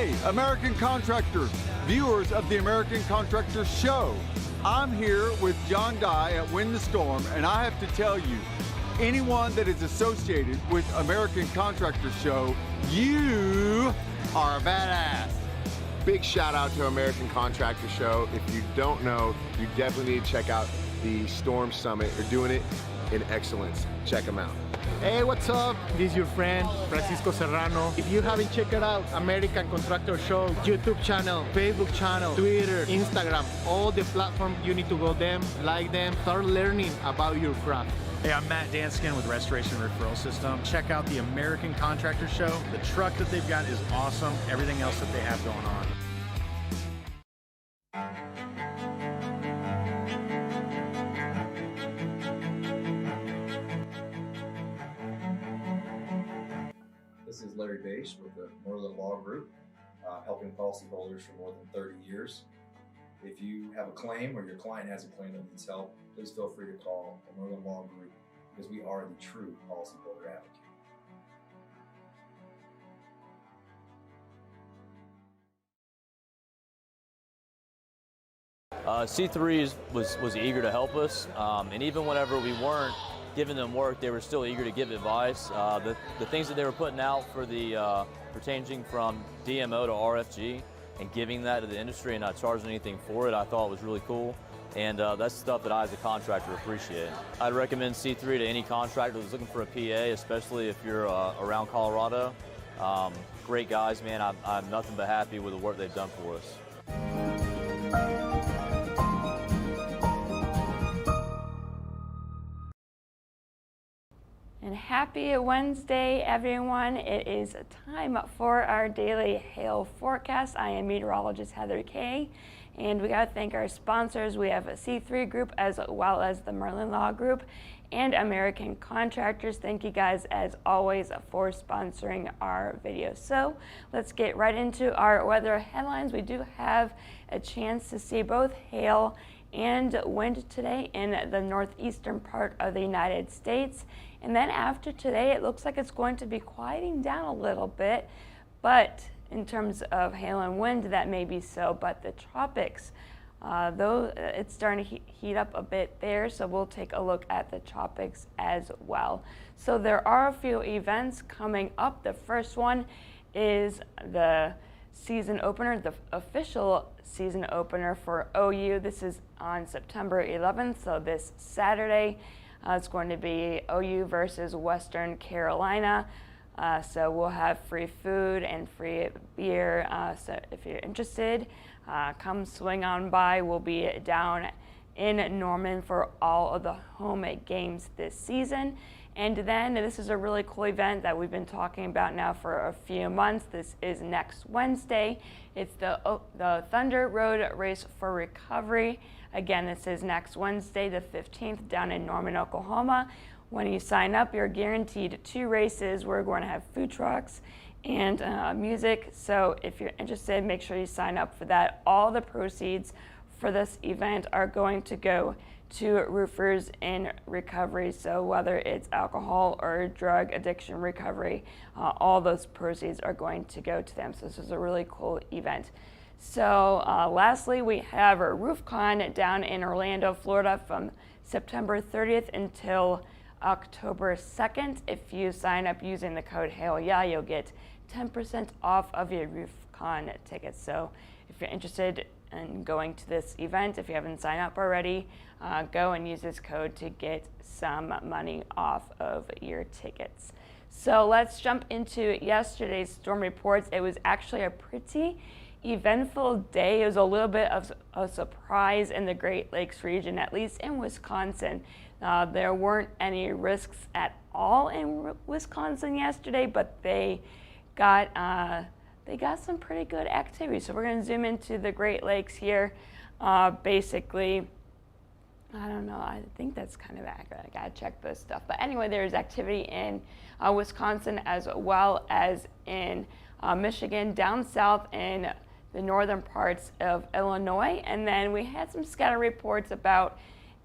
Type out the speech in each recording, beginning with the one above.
Hey, American contractors, viewers of the American Contractor Show. I'm here with John Dye at Win the Storm, and I have to tell you, anyone that is associated with American Contractor Show, you are a badass. Big shout out to American Contractor Show. If you don't know, you definitely need to check out the Storm Summit. They're doing it in excellence. Check them out. Hey, what's up? This is your friend, Francisco Serrano. If you haven't checked it out, American Contractor Show, YouTube channel, Facebook channel, Twitter, Instagram, all the platforms, you need to go them, like them, start learning about your craft. Hey, I'm Matt Danskin with Restoration Referral System. Check out the American Contractor Show. The truck that they've got is awesome. Everything else that they have going on. This is Larry Bache with the Northern Law Group, helping policyholders for more than 30 years. If you have a claim or your client has a claim that needs help, please feel free to call the Northern Law Group because we are the true policyholder advocate. C3 was eager to help us, and even whenever we weren't giving them work, they were still eager to give advice. The things that they were putting out for the changing from DMO to RFG and giving that to the industry and not charging anything for it, I thought was really cool. And that's stuff that I as a contractor appreciate. I'd recommend C3 to any contractor who's looking for a PA, especially if you're around Colorado. Great guys, man. I'm nothing but happy with the work they've done for us. And happy Wednesday, everyone. It is time for our daily hail forecast. I am meteorologist Heather Kay, and we got to thank our sponsors. We have a C3 Group as well as the Merlin Law Group and American Contractors. Thank you guys, as always, for sponsoring our videos. So let's get right into our weather headlines. We do have a chance to see both hail and wind today in the northeastern part of the United States. And then after today, it looks like it's going to be quieting down a little bit, but in terms of hail and wind, that may be so. But the tropics, though it's starting to heat up a bit there, so we'll take a look at the tropics as well. So there are a few events coming up. The first one is the season opener, the official season opener for OU. This is on September 11th, so this Saturday. It's going to be OU versus Western Carolina. So we'll have free food and free beer. So if you're interested, come swing on by. We'll be down in Norman for all of the home games this season. And then this is a really cool event that we've been talking about now for a few months. This is next Wednesday. It's the Thunder Road Race for Recovery. Again, this is next Wednesday, the 15th, down in Norman, Oklahoma. When you sign up, you're guaranteed 2 races. We're going to have food trucks and music. So if you're interested, make sure you sign up for that. All the proceeds for this event are going to go to roofers in recovery. So whether it's alcohol or drug addiction recovery, all those proceeds are going to go to them. So this is a really cool event. So lastly, we have a RoofCon down in Orlando, Florida from September 30th until October 2nd. If you sign up using the code HAILYEAH, you'll get 10% off of your RoofCon tickets. So if you're interested in going to this event, if you haven't signed up already, go and use this code to get some money off of your tickets. So let's jump into yesterday's storm reports. It was actually a pretty eventful day. It was a little bit of a surprise in the Great Lakes region, at least in Wisconsin. There weren't any risks at all in Wisconsin yesterday, but they got some pretty good activity. So we're going to zoom into the Great Lakes here. Basically, I don't know, I think that's kind of accurate. I gotta check this stuff. But anyway, there's activity in Wisconsin as well as in Michigan, down south in the northern parts of Illinois. And then we had some scatter reports about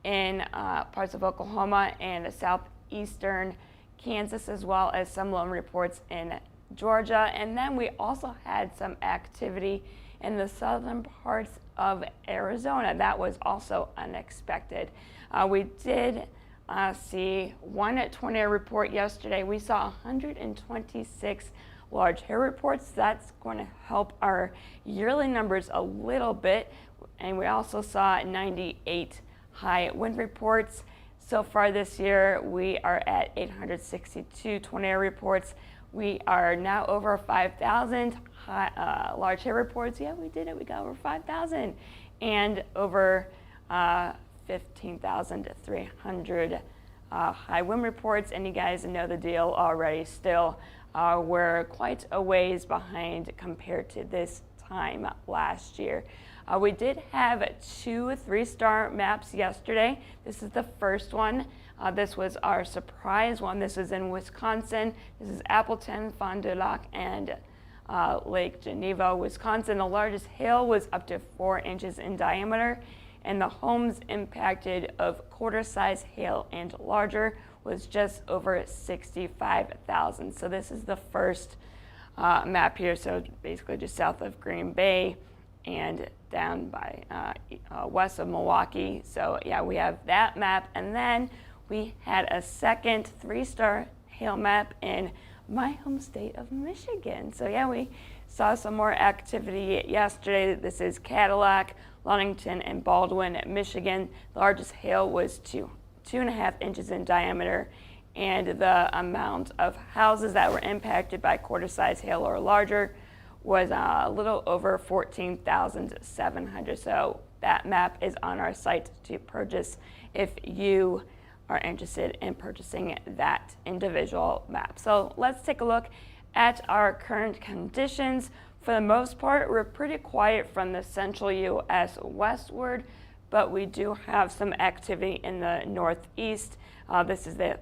in parts of Oklahoma and southeastern Kansas, as well as some lone reports in Georgia, and then we also had some activity in the southern parts of Arizona. That was also unexpected. We did see one tornado report yesterday. We saw 126 large hail reports. That's going to help our yearly numbers a little bit. And we also saw 98 high wind reports. So far this year, we are at 862 tornado reports. We are now over 5,000 large hail reports. Yeah, we did it. We got over 5,000 and over 15,300 high wind reports. And you guys know the deal already. Still, we're quite a ways behind compared to this time last year. We did have 2 3-star maps yesterday. This is the first one. This was our surprise one. This is in Wisconsin. This is Appleton, Fond du Lac, and Lake Geneva, Wisconsin. The largest hail was up to 4 inches in diameter, and the homes impacted of quarter-size hail and larger was just over 65,000. So this is the first map here. So basically just south of Green Bay and down by west of Milwaukee. So yeah, we have that map, and then we had a second 3-star hail map in my home state of Michigan. So yeah, we saw some more activity yesterday. This is Cadillac, Ludington, and Baldwin, Michigan. The largest hail was 2.5 inches in diameter, and the amount of houses that were impacted by quarter-size hail or larger was a little over 14,700. So that map is on our site to purchase if you are interested in purchasing that individual map. So let's take a look at our current conditions. For the most part, we're pretty quiet from the central U.S. westward, but we do have some activity in the northeast. This is the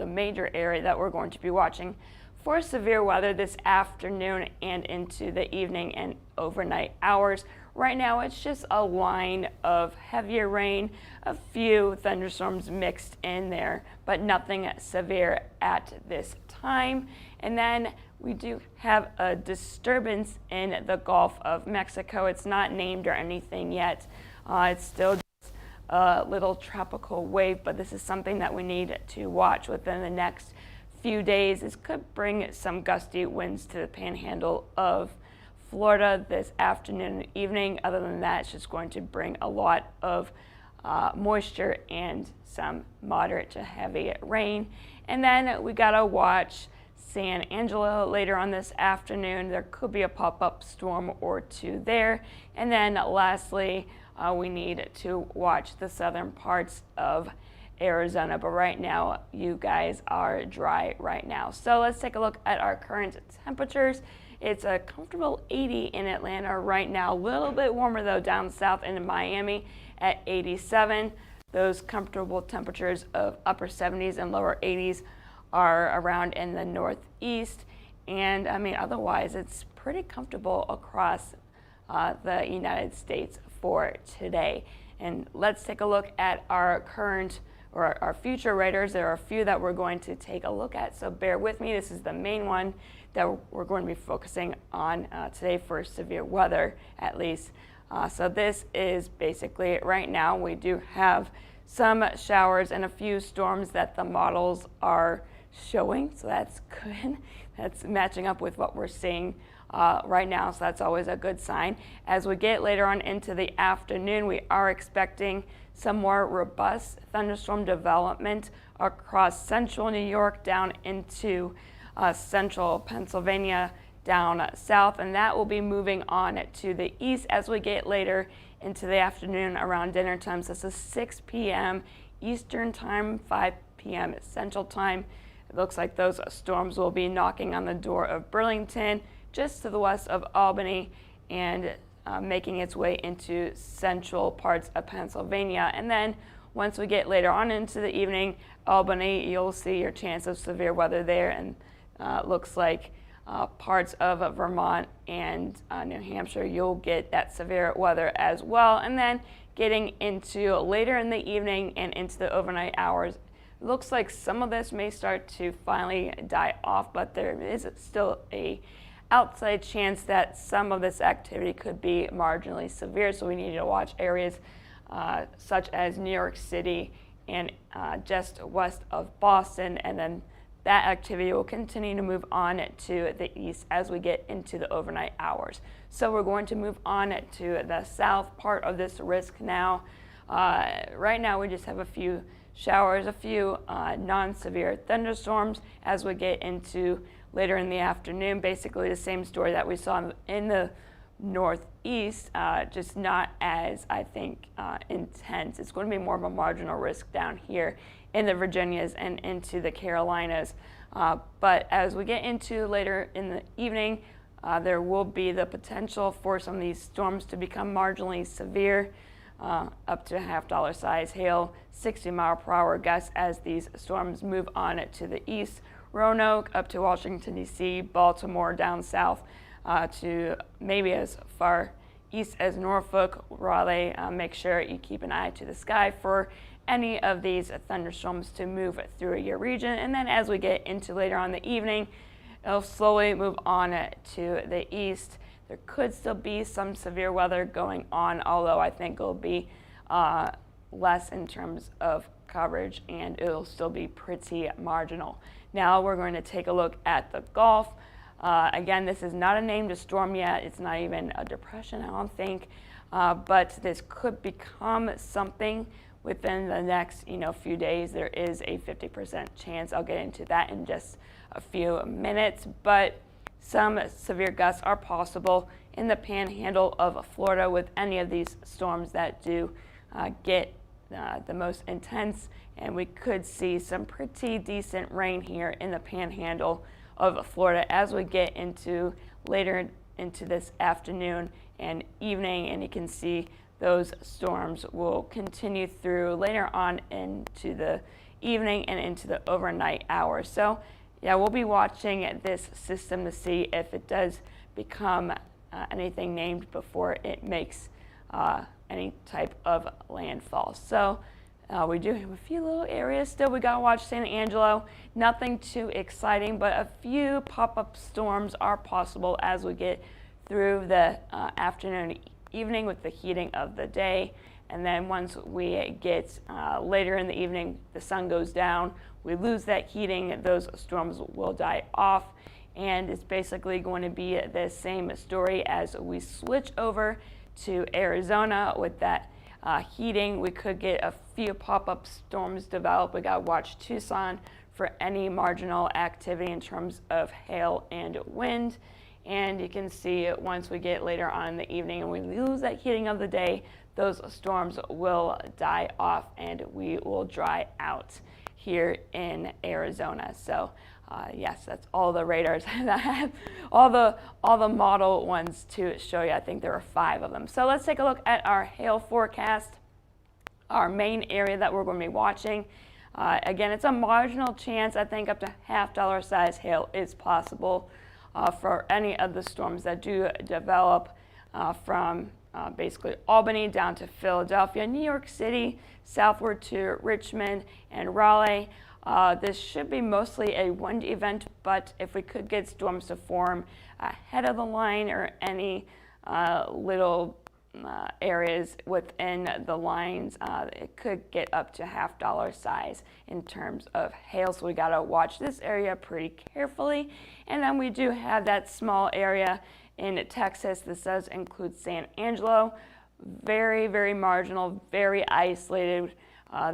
major area that we're going to be watching for severe weather this afternoon and into the evening and overnight hours. Right now, it's just a line of heavier rain, a few thunderstorms mixed in there, but nothing severe at this time. And then we do have a disturbance in the Gulf of Mexico. It's not named or anything yet. It's still just a little tropical wave, but this is something that we need to watch within the next few days. This could bring some gusty winds to the panhandle of Florida this afternoon and evening. Other than that, it's just going to bring a lot of moisture and some moderate to heavy rain. And then we gotta watch San Angelo later on this afternoon. There could be a pop-up storm or two there. And then lastly, we need to watch the southern parts of Arizona, but right now you guys are dry right now. So let's take a look at our current temperatures. It's a comfortable 80 in Atlanta right now, a little bit warmer though down south in Miami at 87. Those comfortable temperatures of upper 70s and lower 80s are around in the northeast, and I mean otherwise it's pretty comfortable across the United States for today. And let's take a look at our current or our future radars. There are a few that we're going to take a look at, so bear with me. This is the main one that we're going to be focusing on today for severe weather, at least. So this is basically right now we do have some showers and a few storms that the models are showing, so that's good. That's matching up with what we're seeing right now, so that's always a good sign. As we get later on into the afternoon, we are expecting some more robust thunderstorm development across central New York down into central Pennsylvania down south, and that will be moving on to the east as we get later into the afternoon around dinner time. So this is 6 p.m. Eastern time, 5 p.m. Central time. It looks like those storms will be knocking on the door of Burlington, just to the west of Albany, and making its way into central parts of Pennsylvania. And then once we get later on into the evening, Albany, you'll see your chance of severe weather there, and looks like parts of Vermont and New Hampshire, you'll get that severe weather as well. And then getting into later in the evening and into the overnight hours, looks like some of this may start to finally die off, but there is still a outside chance that some of this activity could be marginally severe. So we need to watch areas such as New York City and just west of Boston, and then that activity will continue to move on to the east as we get into the overnight hours. So we're going to move on to the south part of this risk now. Right now we just have a few showers, a few non-severe thunderstorms as we get into later in the afternoon. Basically the same story that we saw in the northeast, just not as, I think, intense. It's going to be more of a marginal risk down here in the Virginias and into the Carolinas. But as we get into later in the evening, there will be the potential for some of these storms to become marginally severe, up to $50 size hail, 60-mile-per-hour gusts as these storms move on to the east. Roanoke up to Washington, D.C., Baltimore down south to maybe as far east as Norfolk, Raleigh. Make sure you keep an eye to the sky for any of these thunderstorms to move through your region. And then as we get into later on the evening, it'll slowly move on to the east. There could still be some severe weather going on, although I think it'll be less in terms of coverage, and it'll still be pretty marginal. Now we're going to take a look at the Gulf. Again, this is not a named storm yet. It's not even a depression, I don't think, but this could become something within the next few days. There is a 50% chance. I'll get into that in just a few minutes, but some severe gusts are possible in the panhandle of Florida with any of these storms that do get the most intense, and we could see some pretty decent rain here in the panhandle of Florida as we get into later into this afternoon and evening, and you can see those storms will continue through later on into the evening and into the overnight hours. So yeah, we'll be watching this system to see if it does become anything named before it makes any type of landfall. So we do have a few little areas still. We gotta watch San Angelo. Nothing too exciting, but a few pop-up storms are possible as we get through the afternoon, evening with the heating of the day. And then once we get later in the evening, the sun goes down, we lose that heating, those storms will die off. And it's basically going to be the same story as we switch over to Arizona with that heating. We could get a few pop-up storms develop. We gotta watch Tucson for any marginal activity in terms of hail and wind. And you can see once we get later on in the evening and we lose that heating of the day, those storms will die off and we will dry out here in Arizona. So yes, that's all the radars that I have, all the model ones to show you. I think there are 5 of them. So let's take a look at our hail forecast. Our main area that we're going to be watching. Again, it's a marginal chance. I think up to $50 size hail is possible for any of the storms that do develop from basically Albany down to Philadelphia, New York City, southward to Richmond and Raleigh. This should be mostly a wind event, but if we could get storms to form ahead of the line or any little areas within the lines, it could get up to $50 size in terms of hail. So we got to watch this area pretty carefully. And then we do have that small area in Texas. This does include San Angelo. Very, very marginal, very isolated.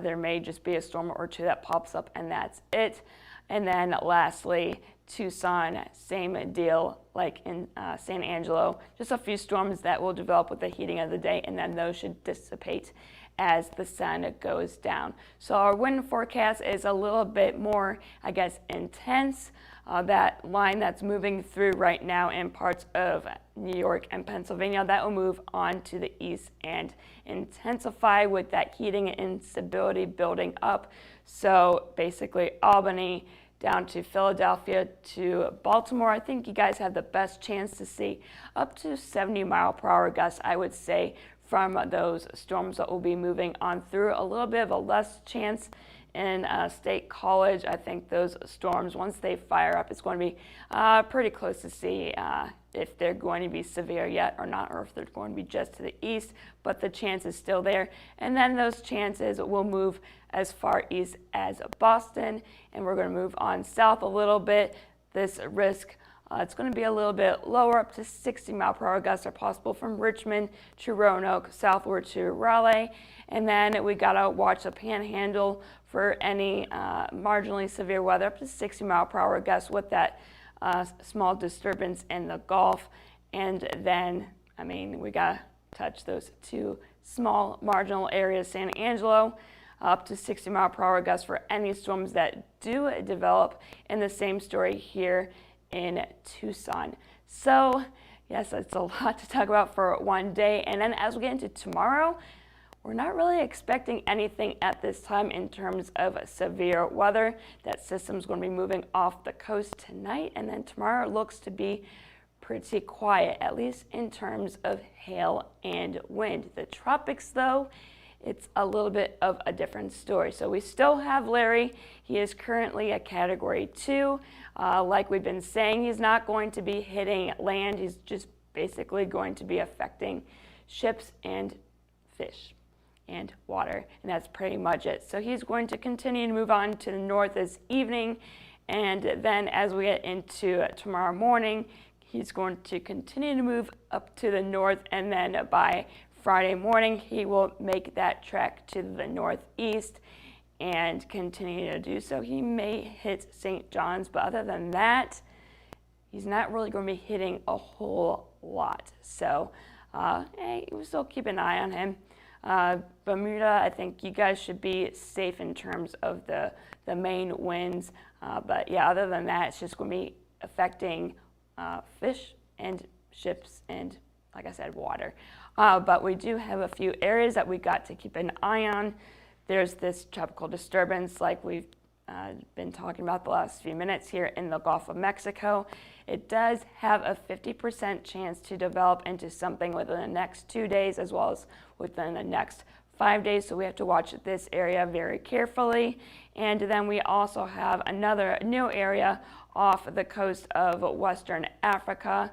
There may just be a storm or 2 that pops up, and that's it. And then lastly, Tucson, same deal like in San Angelo. Just a few storms that will develop with the heating of the day, and then those should dissipate as the sun goes down. So our wind forecast is a little bit more, I guess, intense. That line that's moving through right now in parts of New York and Pennsylvania, that will move on to the east and intensify with that heating and instability building up. So basically Albany down to Philadelphia to Baltimore, I think you guys have the best chance to see up to 70-mile-per-hour gusts, I would say, from those storms that will be moving on through. A little bit of a less chance in State College. I think those storms, once they fire up, it's going to be pretty close to see if they're going to be severe yet or not, or if they're going to be just to the east, but the chance is still there. And then those chances will move as far east as Boston, and we're going to move on south a little bit. This risk, it's going to be a little bit lower, up to 60-mile-per-hour gusts are possible from Richmond to Roanoke, southward to Raleigh. And then we got to watch the panhandle for any marginally severe weather, up to 60-mile-per-hour gusts with that small disturbance in the Gulf. And then, I mean, we got to touch those two small marginal areas, San Angelo, up to 60-mile-per-hour gusts for any storms that do develop, and the same story here in Tucson. So yes, it's a lot to talk about for one day. And then as we get into tomorrow, we're not really expecting anything at this time in terms of severe weather. That system's going to be moving off the coast tonight, and then tomorrow looks to be pretty quiet, at least in terms of hail and wind. The tropics, though, it's a little bit of a different story. So we still have Larry. He is currently a Category 2. Like we've been saying, he's not going to be hitting land. He's just basically going to be affecting ships and fish and water, and that's pretty much it. So he's going to continue to move on to the north this evening, and then as we get into tomorrow morning, he's going to continue to move up to the north, and then by Friday morning, he will make that trek to the northeast and continue to do so. He may hit St. John's, but other than that, he's not really going to be hitting a whole lot. So, hey, we'll still keep an eye on him. Bermuda, I think you guys should be safe in terms of the main winds. But yeah, other than that, it's just going to be affecting fish and ships and, like I said, water. But we do have a few areas that we got to keep an eye on. There's this tropical disturbance like we've been talking about the last few minutes here in the Gulf of Mexico. It does have a 50% chance to develop into something within the next 2 days as well as within the next 5 days. So we have to watch this area very carefully. And then we also have another new area off the coast of Western Africa.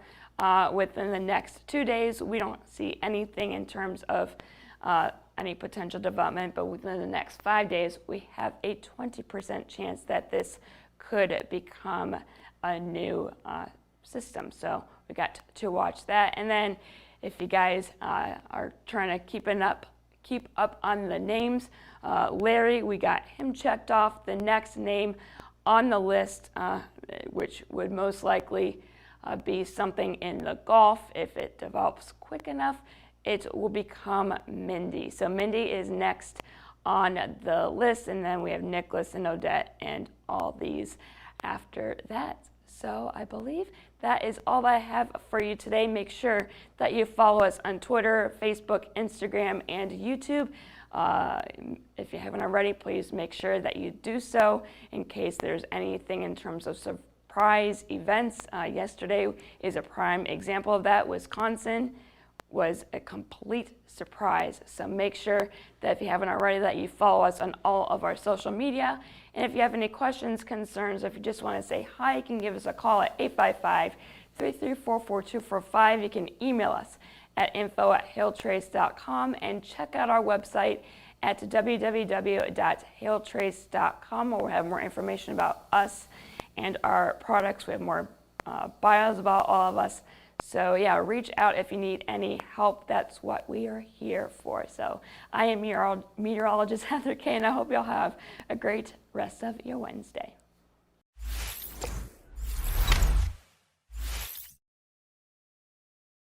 Within the next 2 days, we don't see anything in terms of any potential development, but within the next 5 days, we have a 20% chance that this could become a new system. So we got to watch that. And then if you guys are trying to keep up on the names, Larry, we got him checked off. The next name on the list, which would most likely be something in the Gulf. If it develops quick enough, it will become Mindy. So Mindy is next on the list, and then we have Nicholas and Odette and all these after that. So I believe that is all I have for you today. Make sure that you follow us on Twitter, Facebook, Instagram, and YouTube. If you haven't already, please make sure that you do so in case there's anything in terms of surprise events. Yesterday is a prime example of that. Wisconsin was a complete surprise. So make sure that if you haven't already, that you follow us on all of our social media. And if you have any questions, concerns, if you just want to say hi, you can give us a call at 855-334-4245. You can email us at info@hailtrace.com and check out our website at www.hailtrace.com, where we'll have more information about us and our products. We have more bios about all of us. So yeah, reach out if you need any help. That's what we are here for. So I am meteorologist Heather Kay, and I hope you'll have a great rest of your Wednesday.